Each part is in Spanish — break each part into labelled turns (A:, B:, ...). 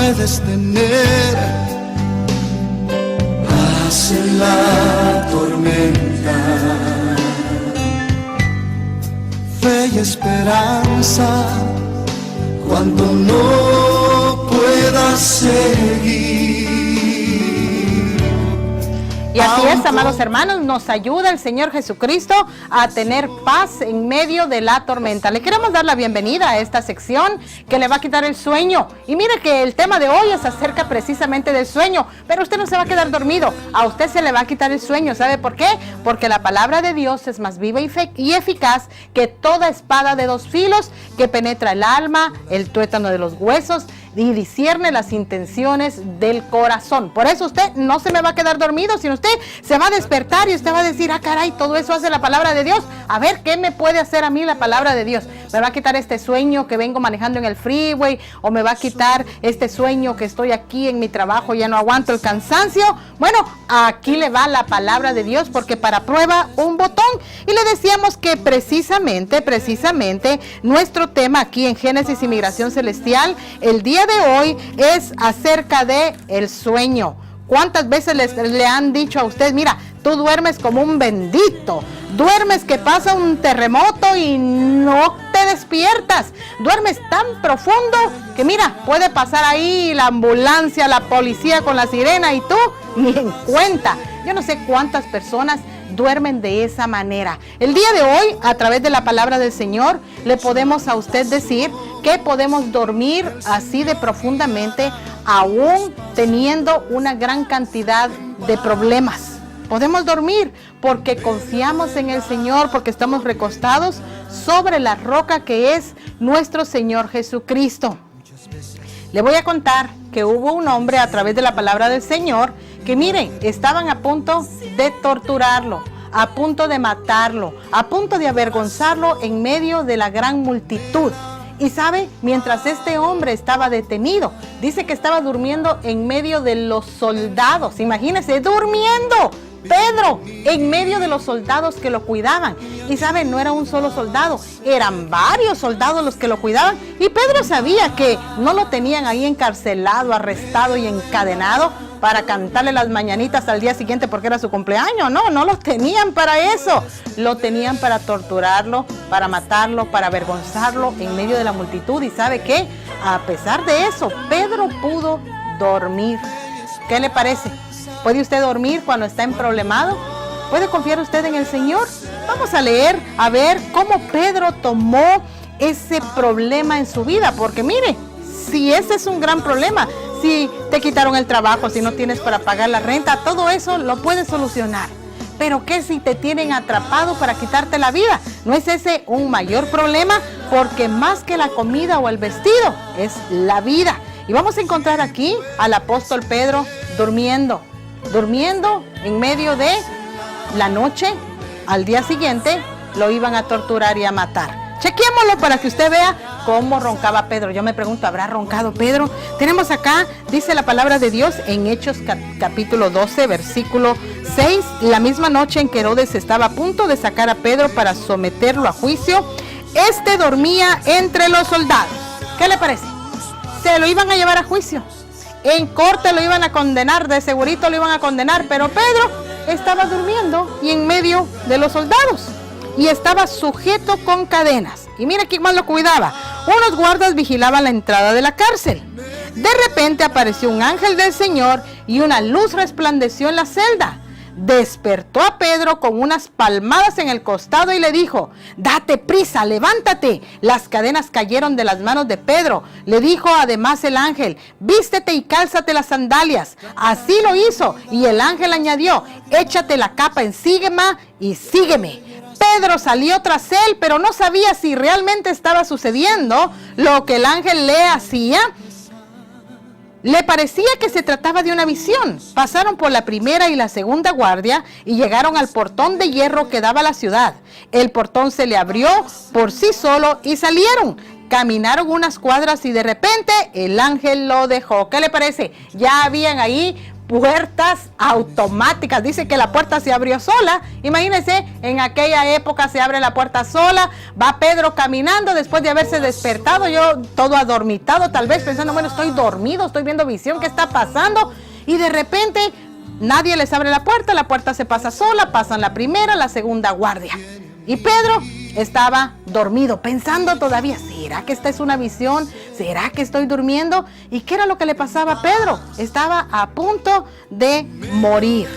A: puedes tener paz en la tormenta, fe y esperanza cuando no puedas seguir.
B: Y así es, amados hermanos, nos ayuda el Señor Jesucristo a tener paz en medio de la tormenta. Le queremos dar la bienvenida a esta sección que le va a quitar el sueño. Y mire que el tema de hoy es acerca precisamente del sueño, pero usted no se va a quedar dormido, a usted se le va a quitar el sueño. ¿Sabe por qué? Porque la palabra de Dios es más viva y eficaz que toda espada de dos filos, que penetra el alma, el tuétano de los huesos y discierne las intenciones del corazón. Por eso usted no se me va a quedar dormido, sino usted se va a despertar y usted va a decir, ah, caray, todo eso hace la palabra de Dios. A ver, ¿qué me puede hacer a mí la palabra de Dios? ¿Me va a quitar este sueño que vengo manejando en el freeway? ¿O me va a quitar este sueño que estoy aquí en mi trabajo, ya no aguanto el cansancio? Bueno, aquí le va la palabra de Dios, porque para prueba un botón. Y le decíamos que precisamente, nuestro tema aquí en Génesis y Migración Celestial, el día de hoy es acerca de el sueño. ¿Cuántas veces le han dicho a usted, mira, tú duermes como un bendito, duermes que pasa un terremoto y no te despiertas, duermes tan profundo que mira, puede pasar ahí la ambulancia, la policía con la sirena y tú ni en cuenta? Yo no sé cuántas personas duermen de esa manera. El día de hoy, a través de la palabra del Señor, le podemos a usted decir que podemos dormir así de profundamente, aún teniendo una gran cantidad de problemas. Podemos dormir porque confiamos en el Señor, porque estamos recostados sobre la roca que es nuestro Señor Jesucristo. Le voy a contar que hubo un hombre a través de la palabra del Señor que miren, estaban a punto de torturarlo, a punto de matarlo, a punto de avergonzarlo en medio de la gran multitud. Y sabe, mientras este hombre estaba detenido, dice que estaba durmiendo en medio de los soldados. Imagínense, durmiendo Pedro en medio de los soldados que lo cuidaban. Y sabe, no era un solo soldado, eran varios soldados los que lo cuidaban. Y Pedro sabía que no lo tenían ahí encarcelado, arrestado y encadenado para cantarle las mañanitas al día siguiente porque era su cumpleaños. No lo tenían para eso. Lo tenían para torturarlo, para matarlo, para avergonzarlo en medio de la multitud. Y ¿sabe qué? A pesar de eso, Pedro pudo dormir. ¿Qué le parece? ¿Puede usted dormir cuando está emproblemado? ¿Puede confiar usted en el Señor? Vamos a leer, a ver cómo Pedro tomó ese problema en su vida. Porque mire, si ese es un gran problema, si te quitaron el trabajo, si no tienes para pagar la renta, todo eso lo puedes solucionar. Pero ¿qué si te tienen atrapado para quitarte la vida? ¿No es ese un mayor problema? Porque más que la comida o el vestido, es la vida. Y vamos a encontrar aquí al apóstol Pedro durmiendo en medio de la noche. Al día siguiente lo iban a torturar y a matar. Chequémoslo para que usted vea cómo roncaba Pedro. Yo me pregunto, ¿habrá roncado Pedro? Tenemos acá, dice la palabra de Dios en Hechos capítulo 12, versículo 6. La misma noche en que Herodes estaba a punto de sacar a Pedro para someterlo a juicio, este dormía entre los soldados. ¿Qué le parece? Se lo iban a llevar a juicio. En corte lo iban a condenar, de segurito lo iban a condenar, pero Pedro estaba durmiendo y en medio de los soldados. Y estaba sujeto con cadenas. Y mira quién más lo cuidaba. Unos guardas vigilaban la entrada de la cárcel. De repente apareció un ángel del Señor y una luz resplandeció en la celda. Despertó a Pedro con unas palmadas en el costado y le dijo: date prisa, levántate. Las cadenas cayeron de las manos de Pedro. Le dijo además el ángel: vístete y cálzate las sandalias. Así lo hizo y el ángel añadió: échate la capa encima y sígueme. Pedro salió tras él, pero no sabía si realmente estaba sucediendo lo que el ángel le hacía. Le parecía que se trataba de una visión. Pasaron por la primera y la segunda guardia y llegaron al portón de hierro que daba a la ciudad. El portón se le abrió por sí solo y salieron. Caminaron unas cuadras y de repente el ángel lo dejó. ¿Qué le parece? Ya habían ahí puertas automáticas. Dice que la puerta se abrió sola. Imagínense, en aquella época se abre la puerta sola. Va Pedro caminando después de haberse despertado, yo todo adormitado, tal vez pensando, bueno, estoy dormido, estoy viendo visión, ¿qué está pasando? Y de repente nadie les abre la puerta se pasa sola, pasan la primera, la segunda guardia. Y Pedro estaba dormido, pensando todavía, ¿será que esta es una visión? ¿Será que estoy durmiendo? ¿Y qué era lo que le pasaba a Pedro? Estaba a punto de morir.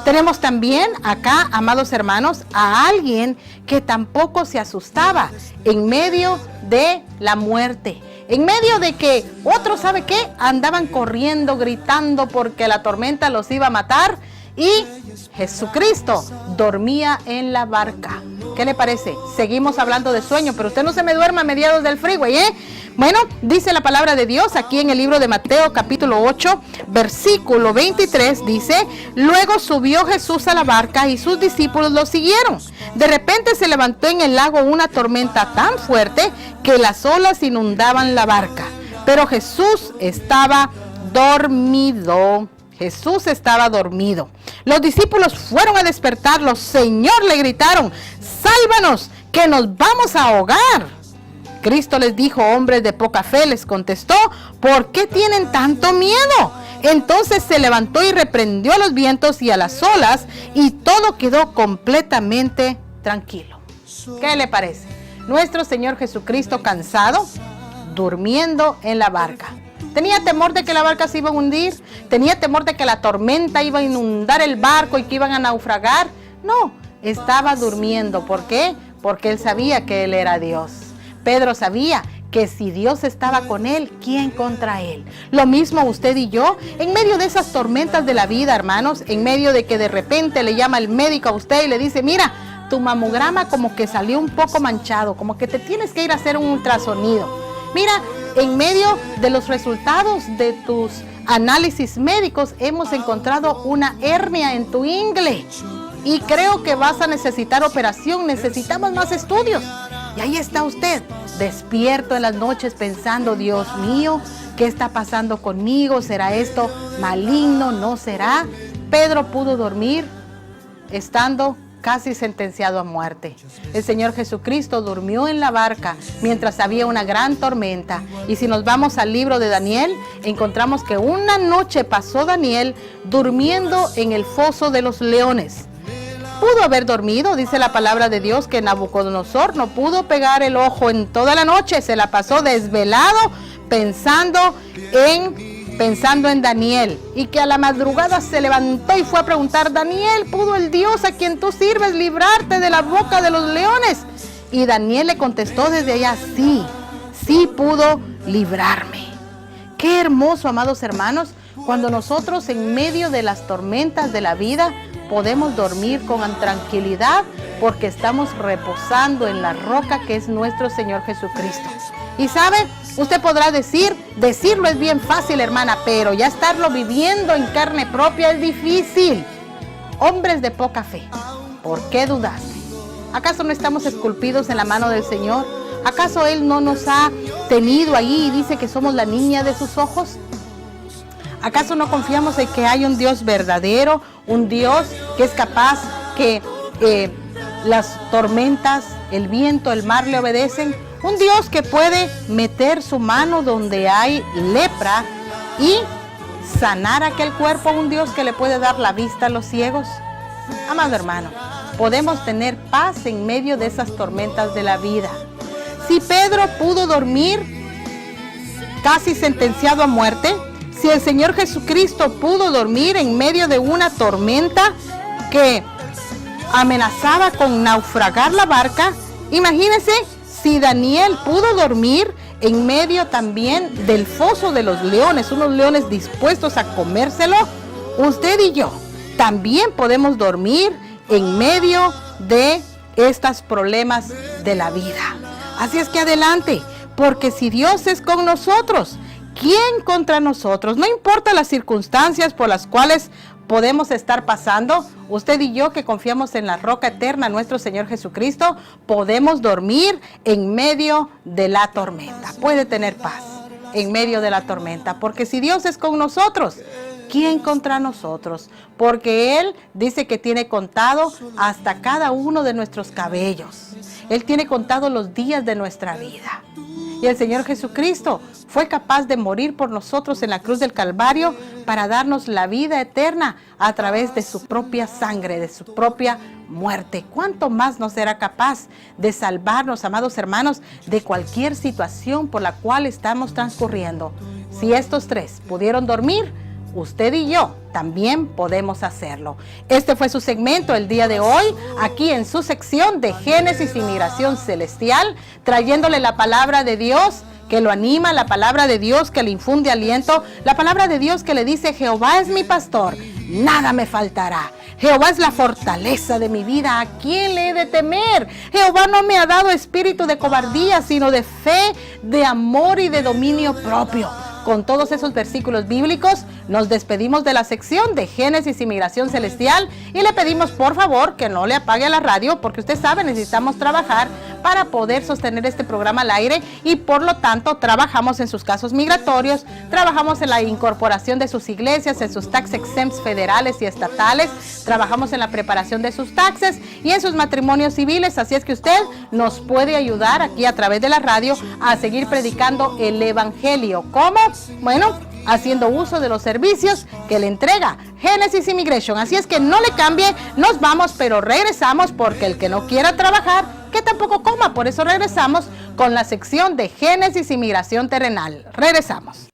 B: Tenemos también acá, amados hermanos, a alguien que tampoco se asustaba en medio de la muerte. En medio de que otros, ¿sabe qué? Andaban corriendo, gritando porque la tormenta los iba a matar. Y Jesucristo dormía en la barca. ¿Qué le parece? Seguimos hablando de sueño, pero usted no se me duerma a mediados del freeway, ¿eh? Bueno, dice la palabra de Dios aquí en el libro de Mateo capítulo 8, versículo 23, dice: luego subió Jesús a la barca y sus discípulos lo siguieron. De repente se levantó en el lago una tormenta tan fuerte que las olas inundaban la barca. Pero Jesús estaba dormido. Jesús estaba dormido. Los discípulos fueron a despertarlo. Señor, le gritaron, sálvanos, que nos vamos a ahogar. Cristo les dijo, hombres de poca fe, les contestó, ¿por qué tienen tanto miedo? Entonces se levantó y reprendió a los vientos y a las olas, y todo quedó completamente tranquilo. ¿Qué le parece? Nuestro Señor Jesucristo cansado, durmiendo en la barca. ¿Tenía temor de que la barca se iba a hundir? ¿Tenía temor de que la tormenta iba a inundar el barco y que iban a naufragar? No, estaba durmiendo. ¿Por qué? Porque él sabía que él era Dios. Pedro sabía que si Dios estaba con él, ¿quién contra él? Lo mismo usted y yo, en medio de esas tormentas de la vida, hermanos, en medio de que de repente le llama el médico a usted y le dice, mira, tu mamograma como que salió un poco manchado, como que te tienes que ir a hacer un ultrasonido. Mira, en medio de los resultados de tus análisis médicos, hemos encontrado una hernia en tu ingle y creo que vas a necesitar operación, necesitamos más estudios. Y ahí está usted, despierto en las noches pensando, Dios mío, ¿qué está pasando conmigo? ¿Será esto maligno? ¿No será? Pedro pudo dormir estando casi sentenciado a muerte. El Señor Jesucristo durmió en la barca mientras había una gran tormenta. Y si nos vamos al libro de Daniel, encontramos que una noche pasó Daniel durmiendo en el foso de los leones. Pudo haber dormido, dice la palabra de Dios, que Nabucodonosor no pudo pegar el ojo en toda la noche, se la pasó desvelado pensando en Daniel, y que a la madrugada se levantó y fue a preguntar, Daniel, ¿pudo el Dios a quien tú sirves librarte de la boca de los leones? Y Daniel le contestó desde allá, sí pudo librarme. Qué hermoso, amados hermanos, cuando nosotros en medio de las tormentas de la vida podemos dormir con tranquilidad porque estamos reposando en la roca que es nuestro Señor Jesucristo. Y sabe, usted podrá decirlo es bien fácil, hermana, pero ya estarlo viviendo en carne propia es difícil. Hombres de poca fe, ¿por qué dudaste? ¿Acaso no estamos esculpidos en la mano del Señor? ¿Acaso Él no nos ha tenido ahí y dice que somos la niña de sus ojos? ¿Acaso no confiamos en que hay un Dios verdadero, un Dios que es capaz que las tormentas, el viento, el mar le obedecen? Un Dios que puede meter su mano donde hay lepra y sanar aquel cuerpo, un Dios que le puede dar la vista a los ciegos. Amado hermano, podemos tener paz en medio de esas tormentas de la vida. Si Pedro pudo dormir casi sentenciado a muerte, si el Señor Jesucristo pudo dormir en medio de una tormenta que amenazaba con naufragar la barca, imagínense si Daniel pudo dormir en medio también del foso de los leones, unos leones dispuestos a comérselo. Usted y yo también podemos dormir en medio de estos problemas de la vida. Así es que adelante, porque si Dios es con nosotros, ¿quién contra nosotros? No importa las circunstancias por las cuales podemos estar pasando, usted y yo que confiamos en la roca eterna, nuestro Señor Jesucristo, podemos dormir en medio de la tormenta. Puede tener paz. en medio de la tormenta. Porque si Dios es con nosotros, ¿quién contra nosotros? Porque Él dice que tiene contado hasta cada uno de nuestros cabellos. Él tiene contado los días de nuestra vida. Y el Señor Jesucristo fue capaz de morir por nosotros en la cruz del Calvario para darnos la vida eterna a través de su propia sangre, de su propia muerte. ¿Cuánto más nos será capaz de salvarnos, amados hermanos, de cualquier situación por la cual estamos transcurriendo? Si estos tres pudieron dormir, usted y yo también podemos hacerlo. Este fue su segmento el día de hoy, aquí en su sección de Génesis y Migración Celestial, trayéndole la palabra de Dios que lo anima, la palabra de Dios que le infunde aliento, la palabra de Dios que le dice: Jehová es mi pastor, nada me faltará. Jehová es la fortaleza de mi vida, ¿a quién le he de temer? Jehová no me ha dado espíritu de cobardía, sino de fe, de amor y de dominio propio. Con todos esos versículos bíblicos, nos despedimos de la sección de Génesis y Migración Celestial y le pedimos por favor que no le apague la radio, porque usted sabe, necesitamos trabajar para poder sostener este programa al aire y por lo tanto trabajamos en sus casos migratorios, trabajamos en la incorporación de sus iglesias, en sus tax exempts federales y estatales, trabajamos en la preparación de sus taxes y en sus matrimonios civiles, así es que usted nos puede ayudar aquí a través de la radio a seguir predicando el Evangelio. ¿Cómo? Bueno, haciendo uso de los servicios que le entrega Genesis Immigration. Así es que no le cambie, nos vamos, pero regresamos, porque el que no quiera trabajar, que tampoco coma. Por eso regresamos con la sección de Génesis Inmigración Terrenal. Regresamos.